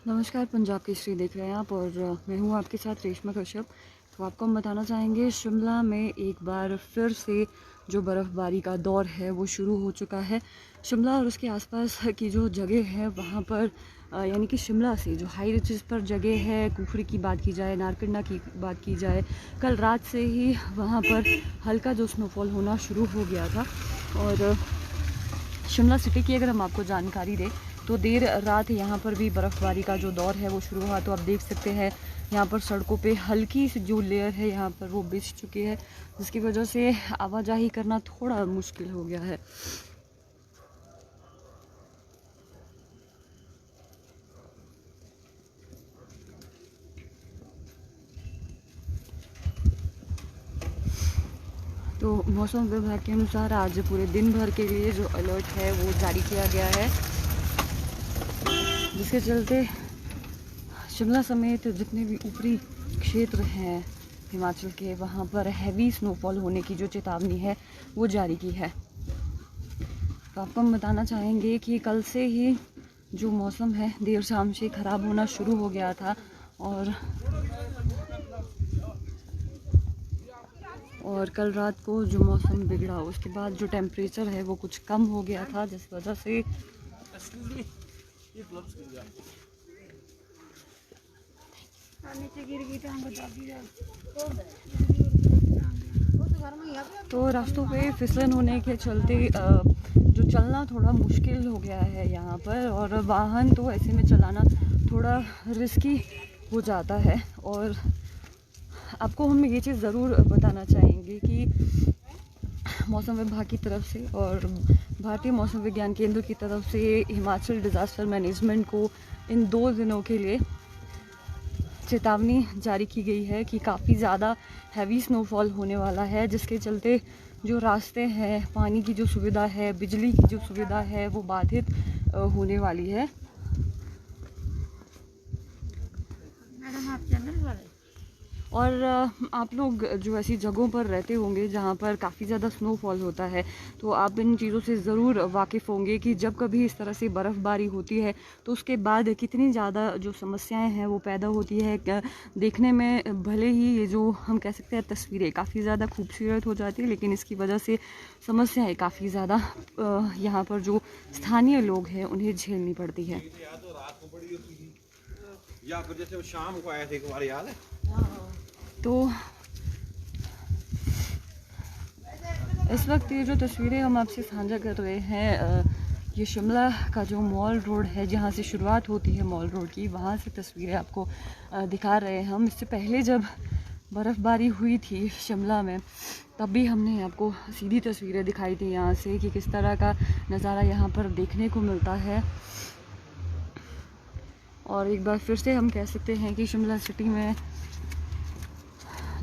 नमस्कार, पंजाब केसरी देख रहे हैं आप और मैं हूं आपके साथ रेशमा कश्यप। तो आपको हम बताना चाहेंगे शिमला में एक बार फिर से जो बर्फ़बारी का दौर है वो शुरू हो चुका है। शिमला और उसके आसपास की जो जगह है वहाँ पर यानी कि शिमला से जो हाई रिचेस पर जगह है, कुफरी की बात की जाए, नारकंडा की बात की जाए, कल रात से ही वहाँ पर हल्का जो स्नोफॉल होना शुरू हो गया था। और शिमला सिटी की अगर हम आपको जानकारी दें तो देर रात यहाँ पर भी बर्फ़बारी का जो दौर है वो शुरू हुआ। तो आप देख सकते हैं यहाँ पर सड़कों पे हल्की सी जो लेयर है यहाँ पर वो बिछ चुकी है, जिसकी वजह से आवाजाही करना थोड़ा मुश्किल हो गया है। तो मौसम विभाग के अनुसार आज पूरे दिन भर के लिए जो अलर्ट है वो जारी किया गया है, जिसके चलते शिमला समेत जितने भी ऊपरी क्षेत्र हैं हिमाचल के, वहाँ पर हैवी स्नोफॉल होने की जो चेतावनी है वो जारी की है। तो आपको हम बताना चाहेंगे कि कल से ही जो मौसम है देर शाम से ख़राब होना शुरू हो गया था और कल रात को जो मौसम बिगड़ा उसके बाद जो टेम्परेचर है वो कुछ कम हो गया था, जिस वजह से तो रास्तों पे फिसलन होने के चलते जो चलना थोड़ा मुश्किल हो गया है यहाँ पर, और वाहन तो ऐसे में चलाना थोड़ा रिस्की हो जाता है। और आपको हम ये चीज़ ज़रूर बताना चाहेंगे कि मौसम विभाग की तरफ से और भारतीय मौसम विज्ञान केंद्र की तरफ से हिमाचल डिज़ास्टर मैनेजमेंट को इन 2 दिनों के लिए चेतावनी जारी की गई है कि काफ़ी ज़्यादा हैवी स्नोफॉल होने वाला है, जिसके चलते जो रास्ते हैं, पानी की जो सुविधा है, बिजली की जो सुविधा है वो बाधित होने वाली है। मैडम आप चैनल वाले और आप लोग जो ऐसी जगहों पर रहते होंगे जहाँ पर काफ़ी ज़्यादा स्नोफॉल होता है, तो आप इन चीज़ों से ज़रूर वाकिफ़ होंगे कि जब कभी इस तरह से बर्फ़बारी होती है तो उसके बाद कितनी ज़्यादा जो समस्याएं हैं वो पैदा होती है। देखने में भले ही ये जो हम कह सकते हैं तस्वीरें काफ़ी ज़्यादा खूबसूरत हो जाती है, लेकिन इसकी वजह से समस्याएँ काफ़ी ज़्यादा यहाँ पर जो स्थानीय लोग हैं उन्हें झेलनी पड़ती है। या फिर जैसे शाम को आए थे एक बार, याद है? तो इस वक्त ये जो तस्वीरें हम आपसे साझा कर रहे हैं, ये शिमला का जो मॉल रोड है जहाँ से शुरुआत होती है मॉल रोड की, वहाँ से तस्वीरें आपको दिखा रहे हैं हम। इससे पहले जब बर्फ़बारी हुई थी शिमला में तब भी हमने आपको सीधी तस्वीरें दिखाई थी यहाँ से कि किस तरह का नज़ारा यहाँ पर देखने को मिलता है। और एक बार फिर से हम कह सकते हैं कि शिमला सिटी में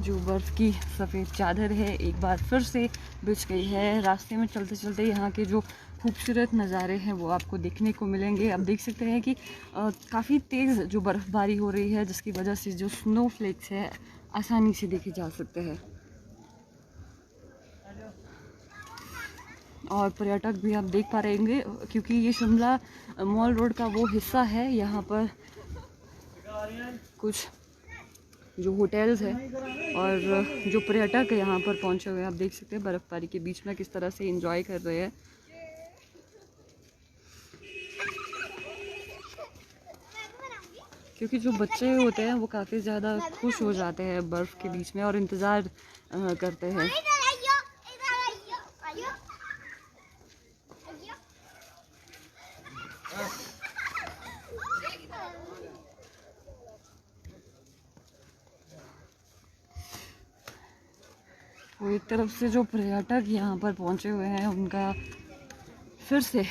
जो बर्फ़ की सफ़ेद चादर है एक बार फिर से बिछ गई है। रास्ते में चलते चलते यहाँ के जो खूबसूरत नज़ारे हैं वो आपको देखने को मिलेंगे। आप देख सकते हैं कि काफ़ी तेज़ जो बर्फ़बारी हो रही है, जिसकी वजह से जो स्नो फ्लेक्स है आसानी से देखे जा सकते हैं। और पर्यटक भी आप देख पा रहेंगे क्योंकि ये शिमला मॉल रोड का वो हिस्सा है, यहाँ पर कुछ जो होटल्स हैं और जो पर्यटक यहाँ पर पहुँचे हुए हैं, आप देख सकते हैं बर्फ़बारी के बीच में किस तरह से एंजॉय कर रहे हैं। क्योंकि जो बच्चे होते हैं वो काफ़ी ज़्यादा खुश हो जाते हैं बर्फ़ के बीच में और इंतज़ार करते हैं। वो एक तरफ से जो पर्यटक यहाँ पर पहुँचे हुए हैं उनका फिर से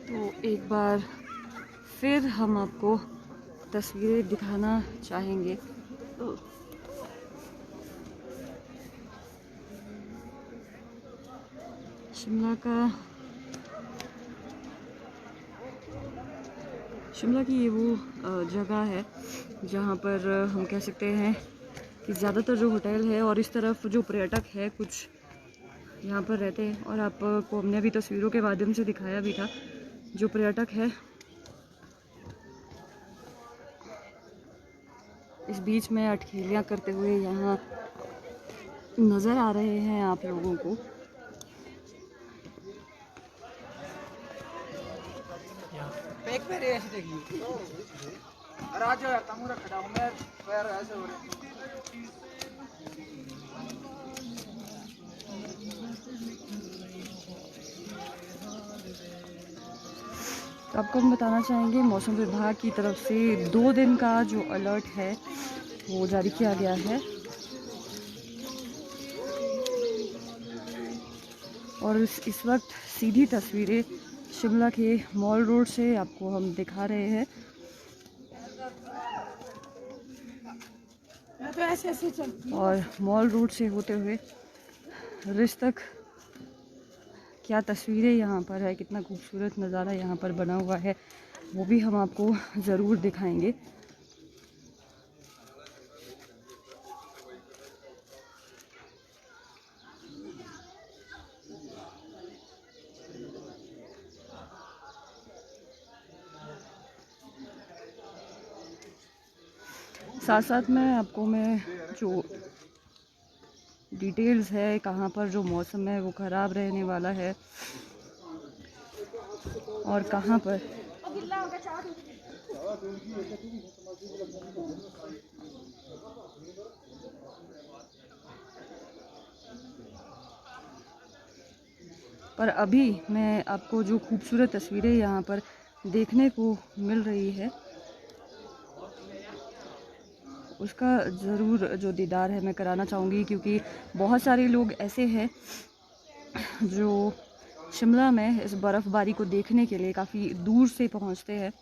तो एक बार फिर हम आपको तस्वीरें दिखाना चाहेंगे। तो शिमला का शिमला की ये वो जगह है जहाँ पर हम कह सकते हैं कि ज़्यादातर जो होटल है और इस तरफ जो पर्यटक है कुछ यहाँ पर रहते हैं। और आपको हमने अभी तस्वीरों के माध्यम से दिखाया भी था, जो पर्यटक है इस बीच में अटखेलियाँ करते हुए यहाँ नज़र आ रहे हैं आप लोगों को। तो आपको हम बताना चाहेंगे मौसम विभाग की तरफ से 2 दिन का जो अलर्ट है वो जारी किया गया है। और इस वक्त सीधी तस्वीरें शिमला के मॉल रोड से आपको हम दिखा रहे हैं। और मॉल रोड से होते हुए रिज तक क्या तस्वीरें यहाँ पर है, कितना खूबसूरत नज़ारा यहाँ पर बना हुआ है, वो भी हम आपको ज़रूर दिखाएंगे। साथ साथ में आपको मैं जो डिटेल्स है कहाँ पर जो मौसम है वो ख़राब रहने वाला है और कहाँ पर अभी मैं आपको जो खूबसूरत तस्वीरें यहाँ पर देखने को मिल रही है उसका ज़रूर जो दीदार है मैं कराना चाहूँगी, क्योंकि बहुत सारे लोग ऐसे हैं जो शिमला में इस बर्फ़बारी को देखने के लिए काफ़ी दूर से पहुँचते हैं।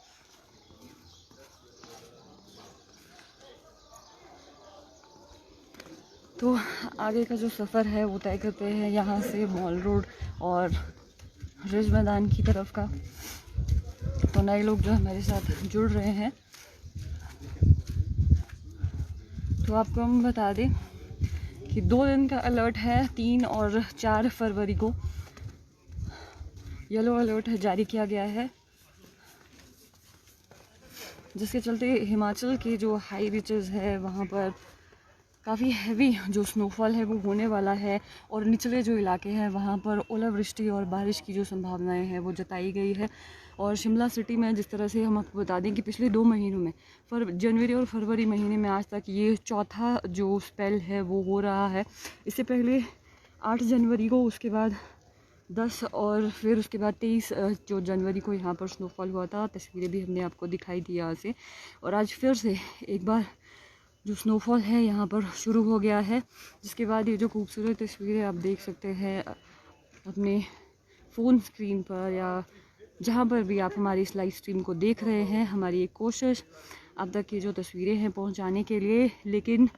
तो आगे का जो सफ़र है वो तय करते हैं यहाँ से मॉल रोड और रिज मैदान की तरफ का। तो नए लोग जो हमारे साथ जुड़ रहे हैं, तो आपको हम बता दें कि 2 दिन का अलर्ट है। 3 और 4 फरवरी को येलो अलर्ट जारी किया गया है, जिसके चलते हिमाचल के जो हाई रिचेस है वहाँ पर काफ़ी हैवी जो स्नोफॉल है वो होने वाला है। और निचले जो इलाके हैं वहाँ पर ओलावृष्टि और बारिश की जो संभावनाएं हैं वो जताई गई है। और शिमला सिटी में जिस तरह से हम आपको बता दें कि पिछले 2 महीनों में जनवरी और फरवरी महीने में आज तक ये चौथा जो स्पेल है वो हो रहा है। इससे पहले 8 जनवरी को, उसके बाद 10 और फिर उसके बाद 23 जो जनवरी को यहाँ पर स्नोफॉल हुआ था। तस्वीरें भी हमने आपको दिखाई दी यहाँ से। और आज फिर से एक बार जो स्नोफॉल है यहाँ पर शुरू हो गया है, जिसके बाद ये जो खूबसूरत तस्वीरें आप देख सकते हैं अपने फ़ोन स्क्रीन पर या जहाँ पर भी आप हमारी इस लाइव स्ट्रीम को देख रहे हैं। हमारी एक कोशिश आप तक ये जो तस्वीरें हैं पहुँचाने के लिए, लेकिन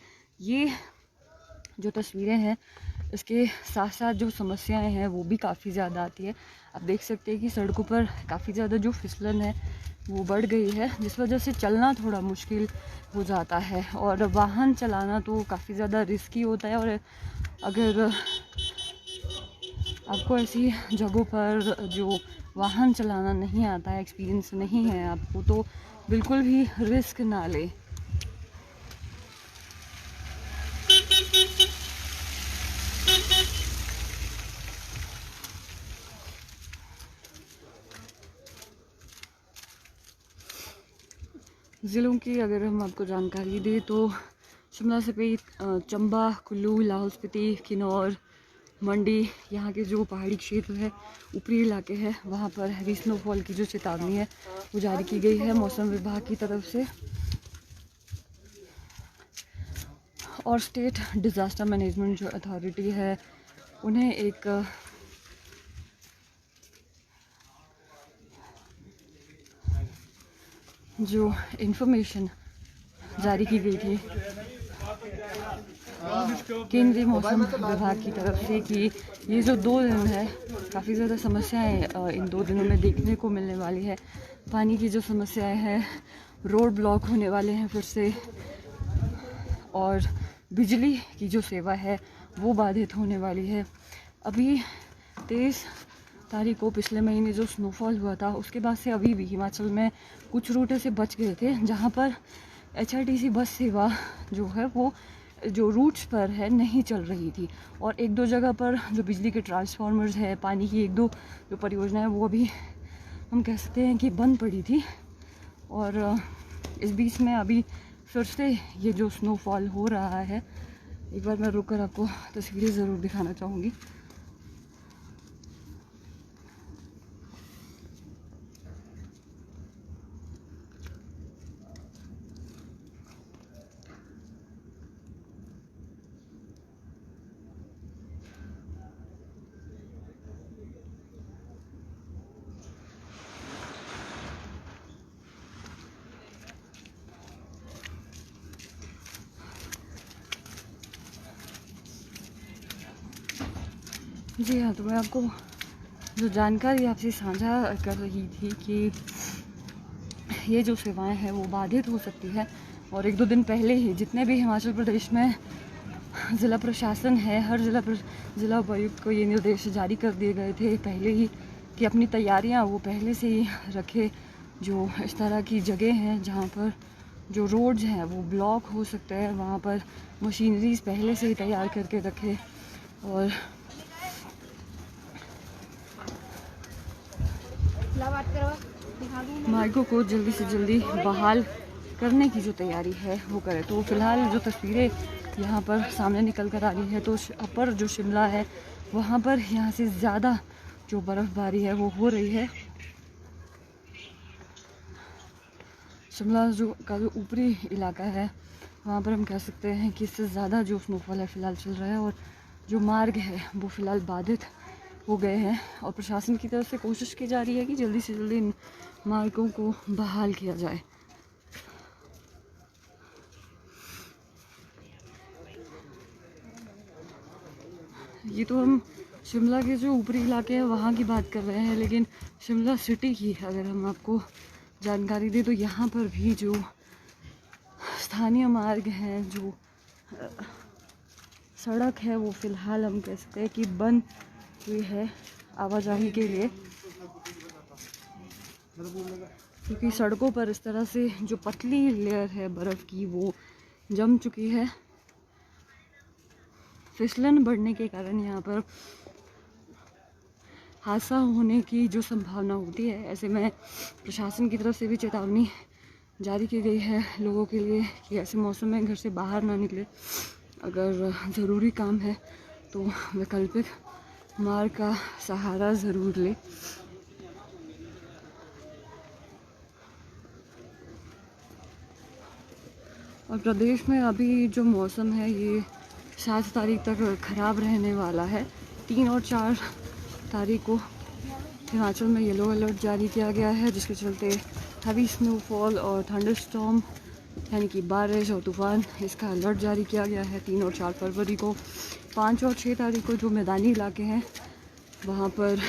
ये जो तस्वीरें हैं इसके साथ साथ जो समस्याएं हैं वो भी काफ़ी ज़्यादा आती है। आप देख सकते हैं कि सड़कों पर काफ़ी ज़्यादा जो फिसलन है वो बढ़ गई है, जिस वजह से चलना थोड़ा मुश्किल हो जाता है और वाहन चलाना तो काफ़ी ज़्यादा रिस्की होता है। और अगर आपको ऐसी जगहों पर जो वाहन चलाना नहीं आता है, एक्सपीरियंस नहीं है आपको, तो बिल्कुल भी रिस्क ना लें। ज़िलों की अगर हम आपको जानकारी दें तो शिमला सफेद, चंबा, कुल्लू, लाहौल स्पीति, किन्नौर, मंडी, यहाँ के जो पहाड़ी क्षेत्र है, ऊपरी इलाके हैं, वहाँ पर हैवी स्नोफॉल की जो चेतावनी है वो जारी की गई है मौसम विभाग की तरफ से। और स्टेट डिज़ास्टर मैनेजमेंट जो अथॉरिटी है उन्हें एक जो इन्फॉर्मेशन जारी की गई थी केंद्रीय मौसम विभाग की तरफ से कि ये जो 2 दिन है काफ़ी ज़्यादा समस्याएं इन 2 दिनों में देखने को मिलने वाली है, पानी की जो समस्याएं हैं, रोड ब्लॉक होने वाले हैं फिर से, और बिजली की जो सेवा है वो बाधित होने वाली है। अभी 23 तारीख को पिछले महीने जो स्नोफॉल हुआ था उसके बाद से अभी भी हिमाचल में कुछ रूट ऐसे बच गए थे जहाँ पर HRTC बस सेवा जो है वो जो रूट्स पर है नहीं चल रही थी, और एक दो जगह पर जो बिजली के ट्रांसफार्मर्स है, पानी की एक दो जो परियोजनाएं वो भी हम कह सकते हैं कि बंद पड़ी थी। और इस बीच में अभी फिर से ये जो स्नोफॉल हो रहा है, एक बार मैं रुक कर आपको तस्वीरें ज़रूर दिखाना चाहूँगी। जी हाँ, तो मैं आपको जो जानकारी आपसे साझा कर रही थी कि ये जो सेवाएं हैं वो बाधित हो सकती है। और एक दो दिन पहले ही जितने भी हिमाचल प्रदेश में ज़िला प्रशासन है, हर ज़िला उपायुक्त को ये निर्देश जारी कर दिए गए थे पहले ही कि अपनी तैयारियां वो पहले से ही रखे। जो इस तरह की जगह हैं जहाँ पर जो रोड्स हैं वो ब्लॉक हो सकते हैं, वहाँ पर मशीनरीज पहले से ही तैयार करके रखे, और मार्गों को जल्दी से जल्दी बहाल करने की जो तैयारी है वो करे। तो फिलहाल जो तस्वीरें यहाँ पर सामने निकल कर आ रही है, तो अपर जो शिमला है वहाँ पर यहाँ से ज़्यादा जो बर्फ़बारी है वो हो रही है। शिमला जो ऊपरी इलाका है वहाँ पर हम कह सकते हैं कि इससे ज़्यादा जो स्नोफॉल है फ़िलहाल चल रहा है, और जो मार्ग है वो फ़िलहाल बाधित हो गए हैं, और प्रशासन की तरफ से कोशिश की जा रही है कि जल्दी से जल्दी इन मार्गों को बहाल किया जाए। ये तो हम शिमला के जो ऊपरी इलाके हैं वहाँ की बात कर रहे हैं, लेकिन शिमला सिटी की अगर हम आपको जानकारी दें तो यहाँ पर भी जो स्थानीय मार्ग हैं, जो सड़क है वो फ़िलहाल हम कह सकते हैं कि बंद हुई है आवाजाही के लिए, क्योंकि सड़कों पर इस तरह से जो पतली लेयर है बर्फ़ की वो जम चुकी है। फिसलन बढ़ने के कारण यहाँ पर हादसा होने की जो संभावना होती है, ऐसे में प्रशासन की तरफ से भी चेतावनी जारी की गई है लोगों के लिए कि ऐसे मौसम में घर से बाहर ना निकले। अगर ज़रूरी काम है तो वैकल्पिक मार्ग का सहारा ज़रूर ले। और प्रदेश में अभी जो मौसम है ये 7 तारीख तक ख़राब रहने वाला है। 3 और 4 तारीख को हिमाचल में येलो अलर्ट जारी किया गया है, जिसके चलते हैवी स्नोफॉल और थंडरस्टॉर्म यानी कि बारिश और तूफ़ान, इसका अलर्ट जारी किया गया है 3 और 4 फरवरी को। 5 और 6 तारीख को जो मैदानी इलाके हैं वहाँ पर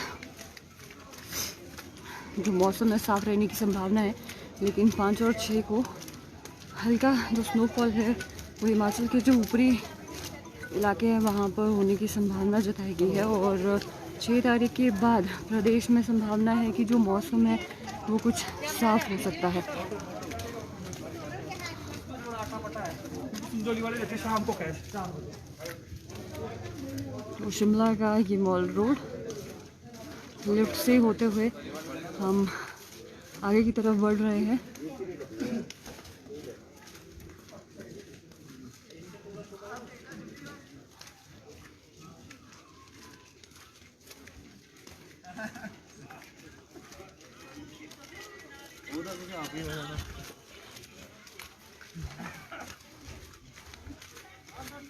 जो मौसम है साफ़ रहने की संभावना है, लेकिन 5 और 6 को हल्का जो स्नोफॉल है वो हिमाचल के जो ऊपरी इलाके हैं वहाँ पर होने की संभावना जताई गई है। और 6 तारीख के बाद प्रदेश में संभावना है कि जो मौसम है वो कुछ साफ हो सकता है। तो शिमला का ये मॉल रोड लिफ्ट से होते हुए हम आगे की तरफ बढ़ रहे हैं।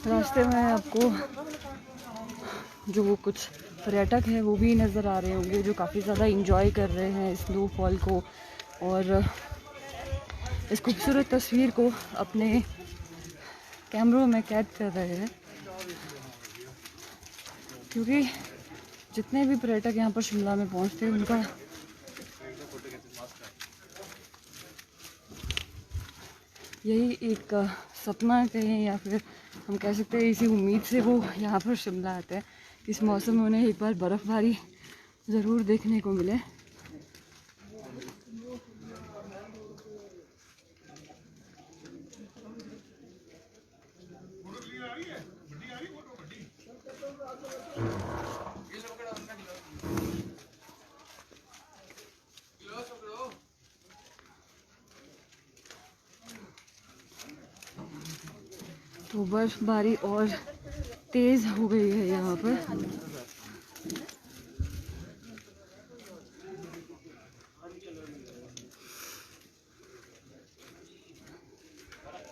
रास्ते में आपको जो कुछ पर्यटक हैं वो भी नज़र आ रहे होंगे जो काफ़ी ज़्यादा इंजॉय कर रहे हैं स्नोफॉल को और इस खूबसूरत तस्वीर को अपने कैमरों में कैद कर रहे हैं, क्योंकि जितने भी पर्यटक यहाँ पर शिमला में पहुँचते हैं उनका यही एक सपना कहें या फिर हम कह सकते हैं इसी उम्मीद से वो यहाँ पर शिमला आते हैं, इस मौसम में उन्हें एक बार बर्फ़बारी ज़रूर देखने को मिले। तो बर्फ़बारी और तेज़ हो गई है यहाँ पर।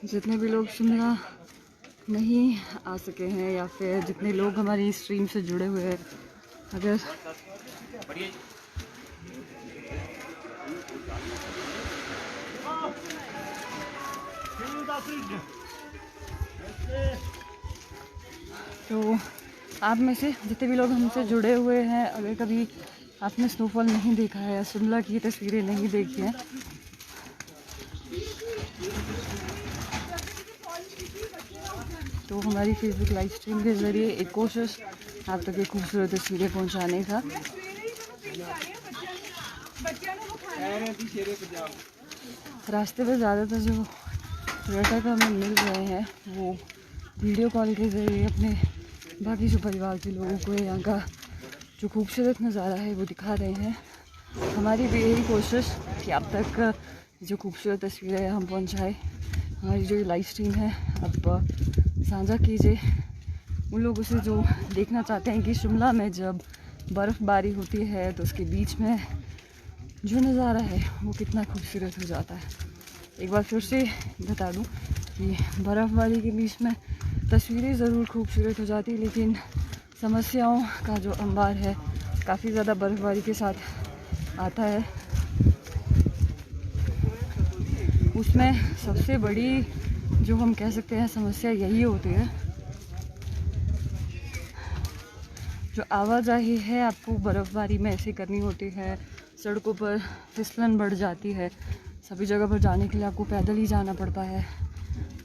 जितने भी लोग शिमला नहीं आ सके हैं या फिर जितने लोग हमारी स्ट्रीम से जुड़े हुए हैं, अगर तो आप में से जितने भी लोग हमसे जुड़े हुए हैं, अगर कभी आपने स्नोफॉल नहीं देखा है या शिमला की तस्वीरें नहीं देखी हैं, तो हमारी फेसबुक लाइव स्ट्रीम के ज़रिए एक कोशिश आप तक ये खूबसूरत तस्वीरें पहुंचाने का। रास्ते पर ज़्यादातर जो पर्यटक हमें मिल रहे हैं वो वीडियो कॉल के ज़रिए अपने बाकी जो परिवार के लोगों को यहाँ का जो खूबसूरत नज़ारा है वो दिखा रहे हैं। हमारी भी यही कोशिश कि आप तक जो खूबसूरत तस्वीरें हम पहुँचाएँ। हमारी जो लाइव स्ट्रीम है आप साझा कीजिए उन लोगों से जो देखना चाहते हैं कि शिमला में जब बर्फ़बारी होती है तो उसके बीच में जो नज़ारा है वो कितना खूबसूरत हो जाता है। एक बार फिर से बता दूं कि बर्फ़बारी के बीच में तस्वीरें ज़रूर खूबसूरत हो जाती, लेकिन समस्याओं का जो अंबार है काफ़ी ज़्यादा बर्फ़बारी के साथ आता है। उसमें सबसे बड़ी जो हम कह सकते हैं समस्या यही होती है, जो आवाजाही है आपको बर्फ़बारी में ऐसे करनी होती है, सड़कों पर फिसलन बढ़ जाती है, सभी जगह पर जाने के लिए आपको पैदल ही जाना पड़ता है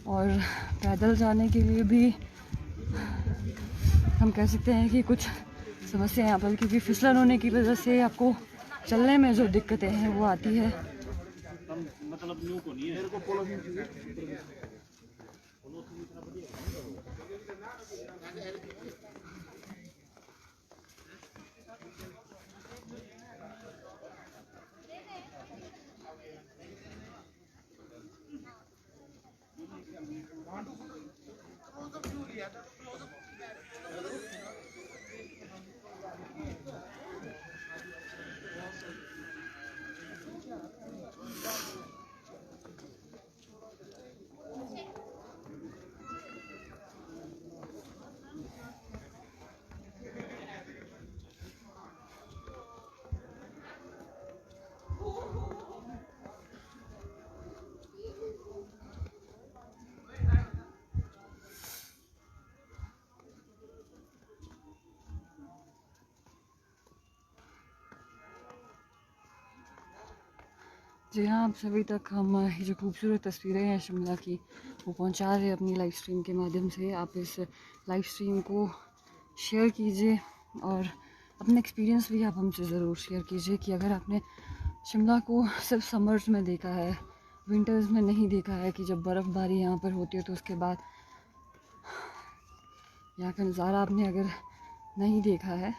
और पैदल जाने के लिए भी हम कह सकते हैं कि कुछ समस्या यहाँ पर, क्योंकि फिसलन होने की वजह से आपको चलने में जो दिक्कतें हैं वो आती है। मतलब जी हाँ, आप सभी तक हम जो खूबसूरत तस्वीरें हैं शिमला की वो पहुंचा रहे हैं अपनी लाइव स्ट्रीम के माध्यम से। आप इस लाइव स्ट्रीम को शेयर कीजिए और अपने एक्सपीरियंस भी आप हमसे ज़रूर शेयर कीजिए कि अगर आपने शिमला को सिर्फ समर्स में देखा है, विंटर्स में नहीं देखा है कि जब बर्फ़बारी यहाँ पर होती है तो उसके बाद यहाँ का नज़ारा आपने अगर नहीं देखा है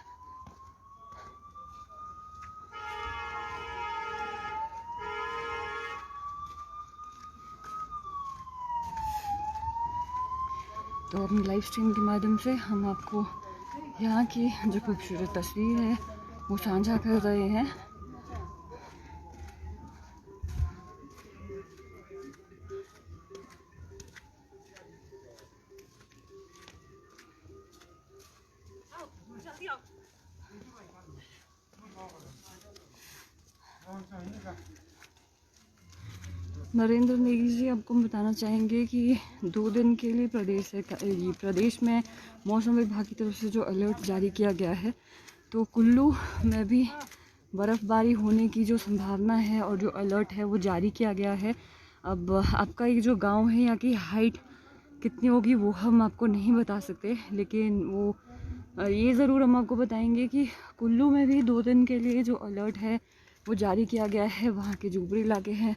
तो अपनी लाइव स्ट्रीम के माध्यम से हम आपको यहाँ की जो खूबसूरत तस्वीर है वो साझा कर रहे हैं। नरेंद्र नेगी जी आपको बताना चाहेंगे कि 2 दिन के लिए प्रदेश में मौसम विभाग की तरफ से जो अलर्ट जारी किया गया है, तो कुल्लू में भी बर्फ़बारी होने की जो संभावना है और जो अलर्ट है वो जारी किया गया है। अब आपका ये जो गांव है, यहाँ की हाइट कितनी होगी वो हम आपको नहीं बता सकते, लेकिन वो ये ज़रूर हम आपको बताएंगे कि कुल्लू में भी 2 दिन के लिए जो अलर्ट है वो जारी किया गया है। वहाँ के जो ऊपरी इलाके हैं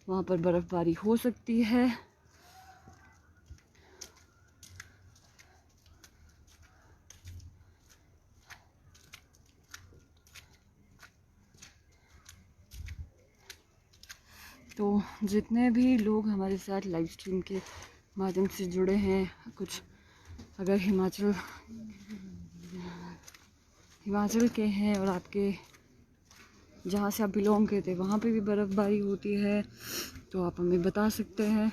वहाँ पर बर्फ़बारी हो सकती है। तो जितने भी लोग हमारे साथ लाइव स्ट्रीम के माध्यम से जुड़े हैं, कुछ अगर हिमाचल के हैं और आपके जहाँ से आप बिलोंग करते हैं वहाँ पे भी बर्फ़बारी होती है, तो आप हमें बता सकते हैं।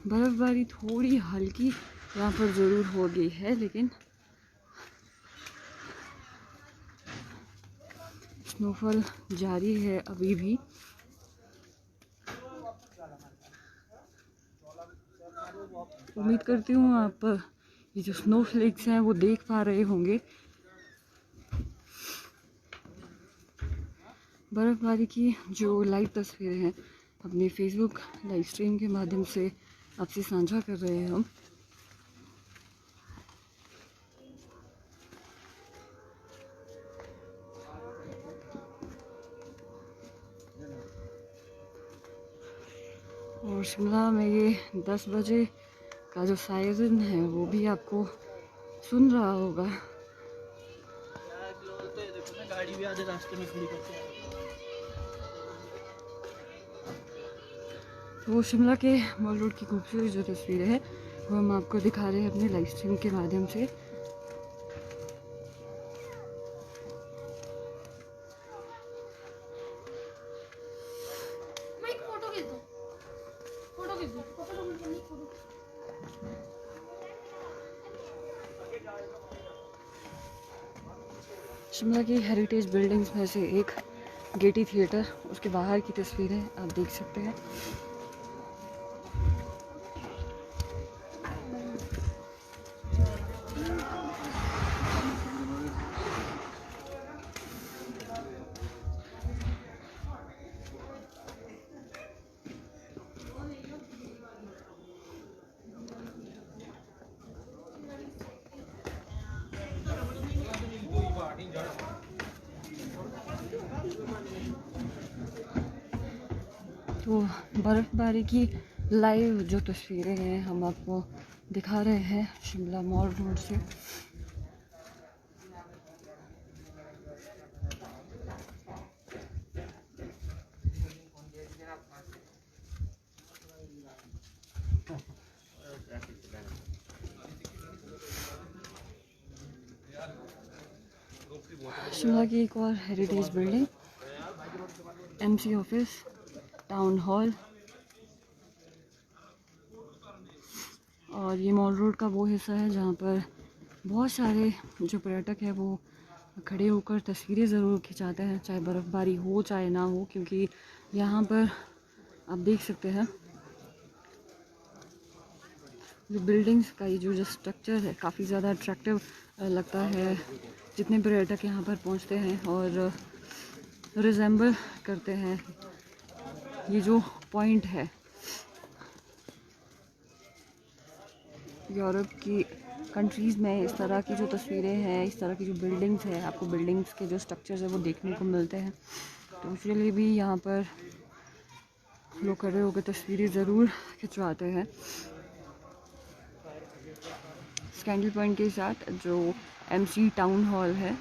बर्फ़बारी थोड़ी हल्की यहाँ पर ज़रूर हो गई है, लेकिन स्नोफॉल जारी है अभी भी। उम्मीद करती हूँ आप ये जो स्नोफ्लेक्स हैं वो देख पा रहे होंगे। बर्फ़बारी की जो लाइव तस्वीरें हैं अपने फेसबुक लाइव स्ट्रीम के माध्यम से आपसे साझा कर रहे हैं हम। और शिमला में ये 10 बजे का जो सायरन है वो भी आपको सुन रहा होगा। गाड़ी भी आधे रास्ते में खड़ी करते हैं। वो शिमला के मॉल रोड की खूबसूरत जो तस्वीरें हैं वो हम आपको दिखा रहे हैं अपने लाइव स्ट्रीम के माध्यम से। शिमला की हेरिटेज बिल्डिंग्स में से एक गेटी थिएटर, उसके बाहर की तस्वीरें आप देख सकते हैं। तो बर्फ़बारी की लाइव जो तस्वीरें हैं हम आपको दिखा रहे हैं शिमला मॉल रोड से। शिमला की एक और heritage building, MC office, town hall, और ये मॉल रोड का वो हिस्सा है जहाँ पर बहुत सारे जो पर्यटक हैं वो खड़े होकर तस्वीरें ज़रूर खिंचाते हैं, चाहे बर्फ़बारी हो चाहे ना हो, क्योंकि यहाँ पर आप देख सकते हैं जो बिल्डिंग्स का ये जो स्ट्रक्चर है काफ़ी ज़्यादा अट्रैक्टिव लगता है। जितने पर्यटक यहाँ पर पहुँचते हैं और रिजेंबल करते हैं ये जो पॉइंट है यूरोप की कंट्रीज़ में, इस तरह की जो तस्वीरें हैं, इस तरह की जो बिल्डिंग्स हैं, आपको बिल्डिंग्स के जो स्ट्रक्चर्स हैं वो देखने को मिलते हैं। तो उसके लिए भी यहाँ पर लोग खड़े होकर तस्वीरें ज़रूर खिंचवाते हैं। स्कैंडल पॉइंट के साथ जो एमसी टाउन हॉल है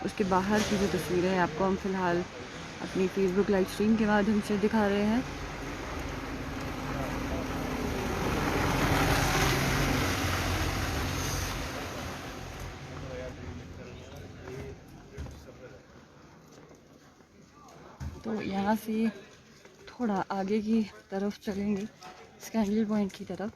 उसके बाहर की जो तस्वीरें हैं आपको हम फ़िलहाल अपनी फेसबुक लाइव स्ट्रीम के माध्यम से दिखा रहे हैं। तो यहाँ से थोड़ा आगे की तरफ चलेंगे, स्कैंडल पॉइंट की तरफ।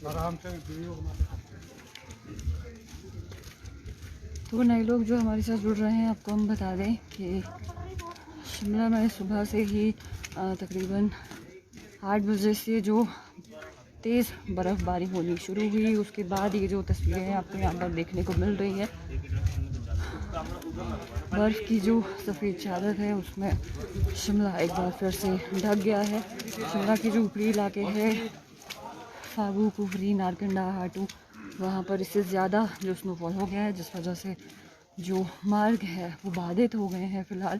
आराम से वीडियो बना। तो नए लोग जो हमारे साथ जुड़ रहे हैं, आपको हम बता दें कि शिमला में सुबह से ही तकरीबन 8 बजे से जो तेज़ बर्फ़बारी होनी शुरू हुई, उसके बाद ये जो तस्वीरें हैं आपको यहाँ पर देखने को मिल रही है, बर्फ़ की जो सफ़ेद चादर है उसमें शिमला एक बार फिर से ढक गया है। शिमला के जो ऊपरी इलाके हैं, फागू, कुफरी, नारकंडा, हाटू, वहाँ पर इससे ज़्यादा जो स्नोफॉल हो गया है, जिस वजह से जो मार्ग है वो बाधित हो गए हैं फ़िलहाल।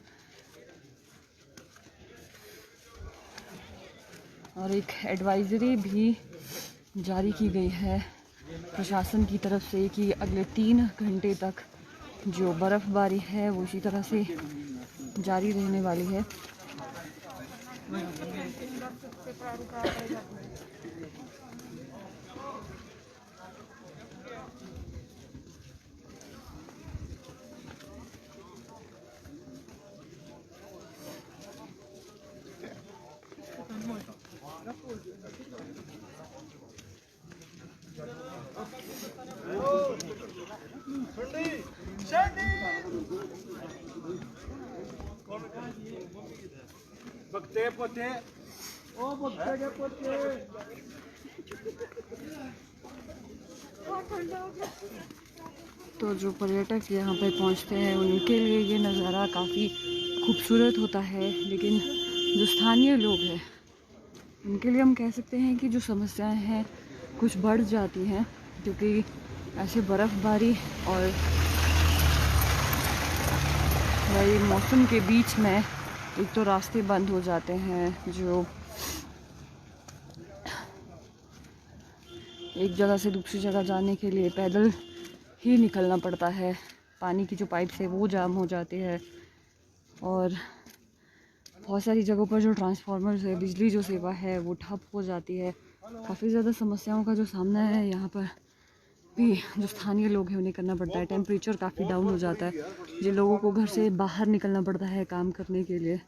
और एक एडवाइज़री भी जारी की गई है प्रशासन की तरफ से कि अगले 3 घंटे तक जो बर्फ़बारी है वो इसी तरह से जारी रहने वाली है। बगते पोते ओ बगते के पोते तो जो पर्यटक यहाँ पर पहुँचते हैं उनके लिए ये नज़ारा काफ़ी खूबसूरत होता है, लेकिन जो स्थानीय लोग हैं उनके लिए हम कह सकते हैं कि जो समस्याएं हैं कुछ बढ़ जाती हैं, क्योंकि ऐसे बर्फ़बारी और वही मौसम के बीच में एक तो रास्ते बंद हो जाते हैं, जो एक जगह से दूसरी जगह जाने के लिए पैदल ही निकलना पड़ता है, पानी की जो पाइप्स है वो जाम हो जाती है, और बहुत सारी जगहों पर जो ट्रांसफार्मर्स है, बिजली जो सेवा है वो ठप हो जाती है। काफ़ी ज़्यादा समस्याओं का जो सामना है यहाँ पर भी जो स्थानीय लोग हैं उन्हें करना पड़ता है। टेम्परेचर काफ़ी डाउन हो जाता है, जिन लोगों को घर से बाहर निकलना पड़ता है काम करने के लिए,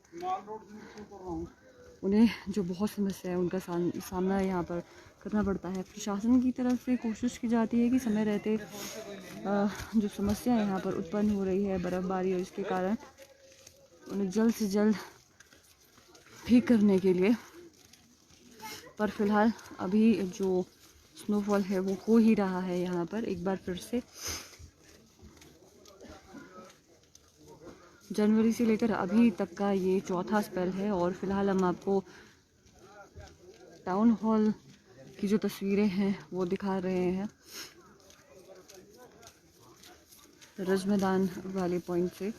उन्हें जो बहुत समस्या है उनका सामना यहाँ पर करना पड़ता है। प्रशासन की तरफ से कोशिश की जाती है कि समय रहते जो समस्या यहाँ पर उत्पन्न हो रही है बर्फ़बारी और इसके कारण उन्हें जल्द से जल्द ठीक करने के लिए, पर फ़िलहाल अभी जो स्नोफॉल है वो हो ही रहा है यहाँ पर एक बार फिर से। जनवरी से लेकर अभी तक का ये चौथा स्पेल है, और फिलहाल हम आपको टाउन हॉल की जो तस्वीरें हैं वो दिखा रहे हैं रज मैदान वाले पॉइंट से।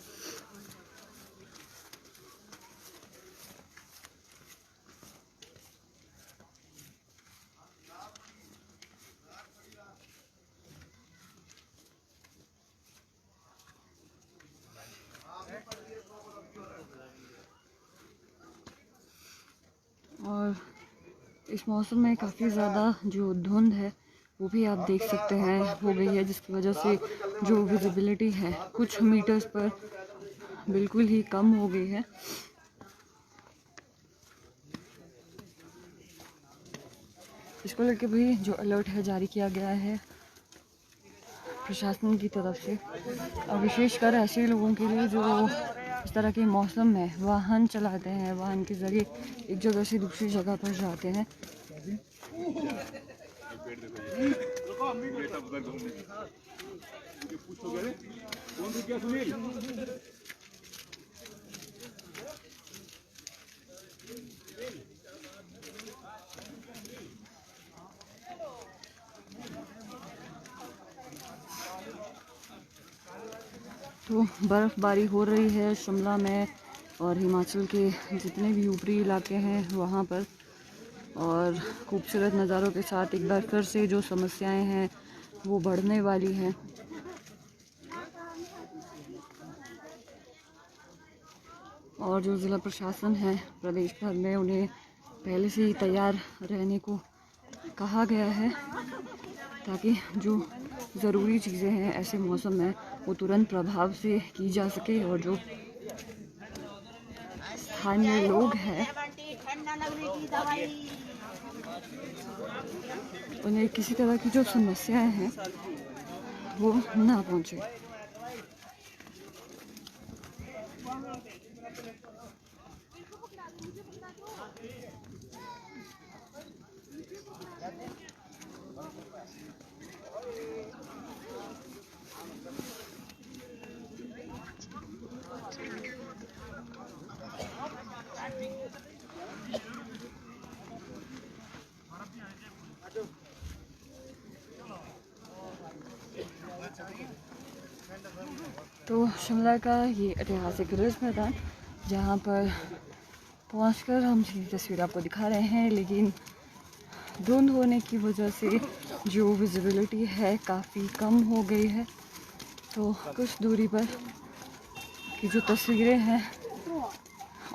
और इस मौसम में काफ़ी ज़्यादा जो धुंध है वो भी आप देख सकते हैं हो गई है, जिसकी वजह से जो विजिबिलिटी है कुछ मीटर्स पर बिल्कुल ही कम हो गई है। इसको लेकर भी जो अलर्ट है जारी किया गया है प्रशासन की तरफ से, और विशेषकर ऐसे लोगों के लिए जो इस तरह के मौसम में वाहन चलाते हैं, वाहन के ज़रिए एक जगह से दूसरी जगह पर जाते हैं। तो बर्फ़बारी हो रही है शिमला में और हिमाचल के जितने भी ऊपरी इलाके हैं वहाँ पर, और खूबसूरत नज़ारों के साथ एक बार फिर से जो समस्याएं हैं वो बढ़ने वाली हैं। और जो ज़िला प्रशासन है प्रदेश भर में, उन्हें पहले से ही तैयार रहने को कहा गया है, ताकि जो ज़रूरी चीज़ें हैं ऐसे मौसम में वो तुरंत प्रभाव से की जा सके, और जो स्थानीय लोग हैं उन्हें किसी तरह की जो समस्याएं हैं वो ना पहुंचे। तो शिमला का ये ऐतिहासिक रिज मैदान, जहाँ पर पहुंचकर हम ये तस्वीर आपको दिखा रहे हैं, लेकिन धुंध होने की वजह से जो विजिबिलिटी है काफ़ी कम हो गई है। तो कुछ दूरी पर की जो तस्वीरें हैं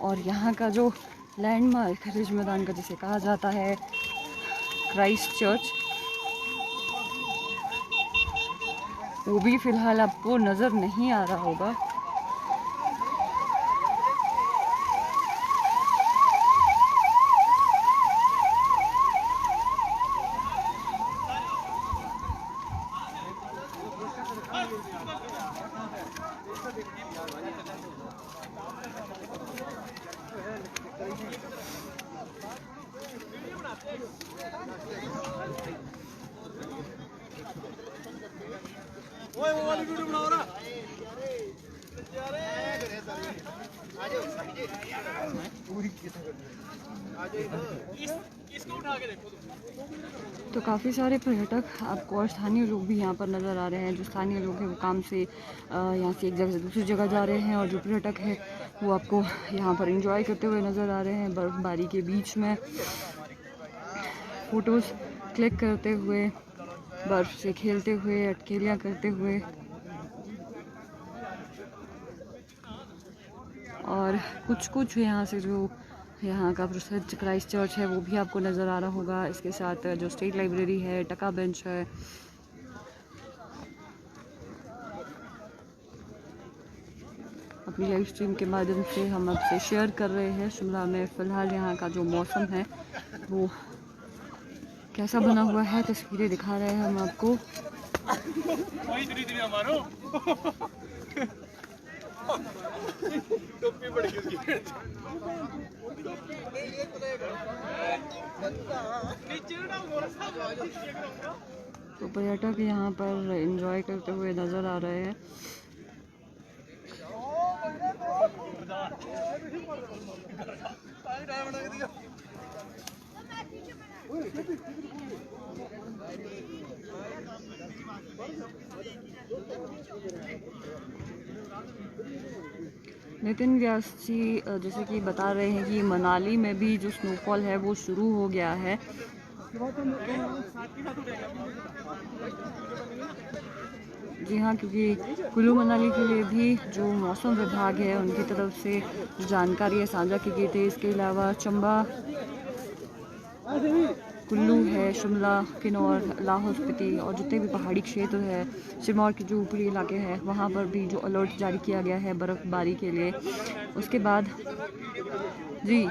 और यहाँ का जो लैंडमार्क रिज मैदान का जिसे कहा जाता है क्राइस्ट चर्च, वो भी फ़िलहाल आपको नज़र नहीं आ रहा होगा। ओए वो वाली वीडियो बनाओ ना। इसको उठा के देखो। तो काफ़ी सारे पर्यटक आपको और स्थानीय लोग भी यहाँ पर नज़र आ रहे हैं। जो स्थानीय लोग हैं वो काम से यहाँ से एक जगह से दूसरी जगह जा रहे हैं, और जो पर्यटक हैं वो आपको यहाँ पर एंजॉय करते हुए नज़र आ रहे हैं। बर्फ़बारी के बीच में फ़ोटोज़ क्लिक करते हुए, बर्फ़ से खेलते हुए, अटखेलियाँ करते हुए, और कुछ यहाँ से जो यहाँ का प्रसिद्ध क्राइस्ट चर्च है वो भी आपको नज़र आ रहा होगा। इसके साथ जो स्टेट लाइब्रेरी है, टका बेंच है। अपनी लाइव स्ट्रीम के माध्यम से हम आपसे शेयर कर रहे हैं शिमला में फ़िलहाल यहाँ का जो मौसम है वो कैसा बना हुआ है। तस्वीरें दिखा रहे हैं हम आपको। तो पर्यटक यहाँ पर एंजॉय करते हुए नज़र आ रहे हैं। नितिन व्यास जी जैसे कि बता रहे हैं कि मनाली में भी जो स्नोफॉल है वो शुरू हो गया है। जी हाँ, क्योंकि कुल्लू मनाली के लिए भी जो मौसम विभाग है उनकी तरफ से जानकारी साझा की गई थी। इसके अलावा चंबा, कुल्लू है, शिमला, किन्नौर, लाहौल स्पीति और जितने भी पहाड़ी क्षेत्र है, सिरमौर के जो ऊपरी इलाके हैं वहाँ पर भी जो अलर्ट जारी किया गया है बर्फ़बारी के लिए। उसके बाद जी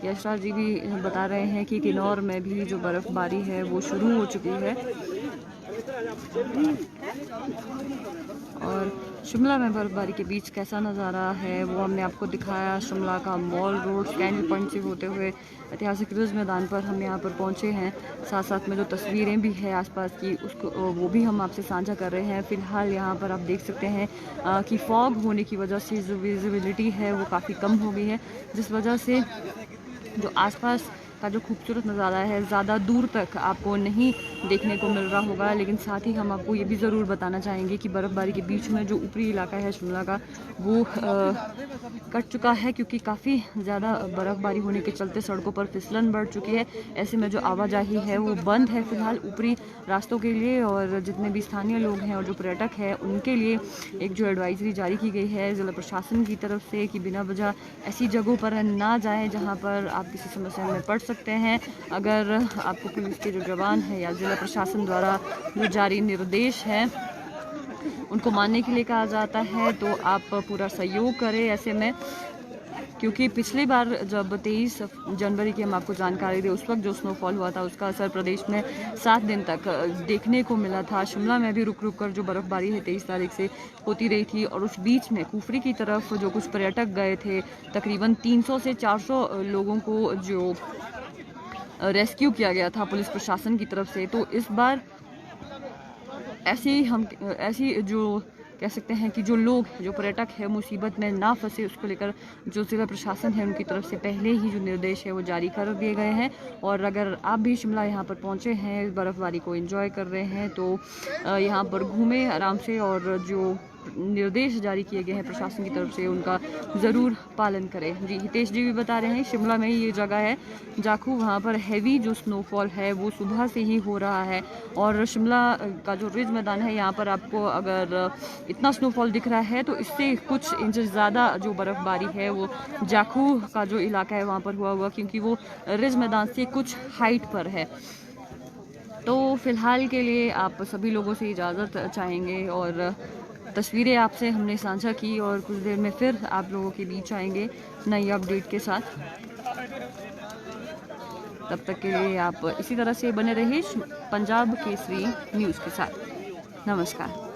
यशराज जी भी बता रहे हैं कि किन्नौर में भी जो बर्फ़बारी है वो शुरू हो चुकी है। और शिमला में बर्फ़बारी के बीच कैसा नज़ारा है वो हमने आपको दिखाया। शिमला का मॉल रोड, कैंडल पॉइंट से होते हुए ऐतिहासिक रिज मैदान पर हम यहाँ पर पहुँचे हैं। साथ साथ में जो तस्वीरें भी है आसपास की उसको वो भी हम आपसे साझा कर रहे हैं। फ़िलहाल यहाँ पर आप देख सकते हैं कि फॉग होने की वजह से जो विजिबिलिटी है वो काफ़ी कम हो गई है, जिस वजह से जो आसपास का जो खूबसूरत नज़ारा है ज़्यादा दूर तक आपको नहीं देखने को मिल रहा होगा। लेकिन साथ ही हम आपको ये भी ज़रूर बताना चाहेंगे कि बर्फ़बारी के बीच में जो ऊपरी इलाका है शिमला का वो कट चुका है, क्योंकि काफ़ी ज़्यादा बर्फ़बारी होने के चलते सड़कों पर फिसलन बढ़ चुकी है। ऐसे में जो आवाजाही है वो बंद है फ़िलहाल ऊपरी रास्तों के लिए, और जितने भी स्थानीय लोग हैं और जो पर्यटक हैं उनके लिए एक जो एडवाइजरी जारी की गई है ज़िला प्रशासन की तरफ से कि बिना वजह ऐसी जगहों पर ना जाएं जहां पर आप किसी समस्या में पड़ सकते हैं। अगर आपको पुलिस के जो जवान है या ज़िला प्रशासन द्वारा जो जारी निर्देश है उनको मानने के लिए कहा जाता है, तो आप पूरा सहयोग करें ऐसे में, क्योंकि पिछली बार जब 23 जनवरी की हम आपको जानकारी दी, उस वक्त जो स्नोफॉल हुआ था उसका असर प्रदेश में 7 दिन तक देखने को मिला था। शिमला में भी रुक रुक कर जो बर्फबारी है 23 तारीख से होती रही थी, और उस बीच में कुफरी की तरफ जो कुछ पर्यटक गए थे, तकरीबन 300 से 400 लोगों को जो रेस्क्यू किया गया था पुलिस प्रशासन की तरफ से। तो इस बार ऐसी जो कह सकते हैं कि जो लोग, जो पर्यटक है, मुसीबत में ना फंसे, उसको लेकर जो जिला प्रशासन है उनकी तरफ से पहले ही जो निर्देश है वो जारी कर दिए गए हैं। और अगर आप भी शिमला यहाँ पर पहुँचे हैं, बर्फ़बारी को एंजॉय कर रहे हैं, तो यहाँ पर घूमें आराम से, और जो निर्देश जारी किए गए हैं प्रशासन की तरफ से उनका ज़रूर पालन करें। जी, हितेश जी भी बता रहे हैं शिमला में ये जगह है जाखू, वहाँ पर हैवी जो स्नोफॉल है वो सुबह से ही हो रहा है। और शिमला का जो रिज मैदान है, यहाँ पर आपको अगर इतना स्नोफॉल दिख रहा है तो इससे कुछ इंच ज़्यादा जो बर्फ़बारी है वो जाखू का जो इलाका है वहाँ पर हुआ, क्योंकि वो रिज मैदान से कुछ हाइट पर है। तो फ़िलहाल के लिए आप सभी लोगों से इजाज़त चाहेंगे, और तस्वीरें आपसे हमने साझा की, और कुछ देर में फिर आप लोगों के बीच आएंगे नई अपडेट के साथ। तब तक के लिए आप इसी तरह से बने रहिए पंजाब केसरी न्यूज़ के साथ। नमस्कार।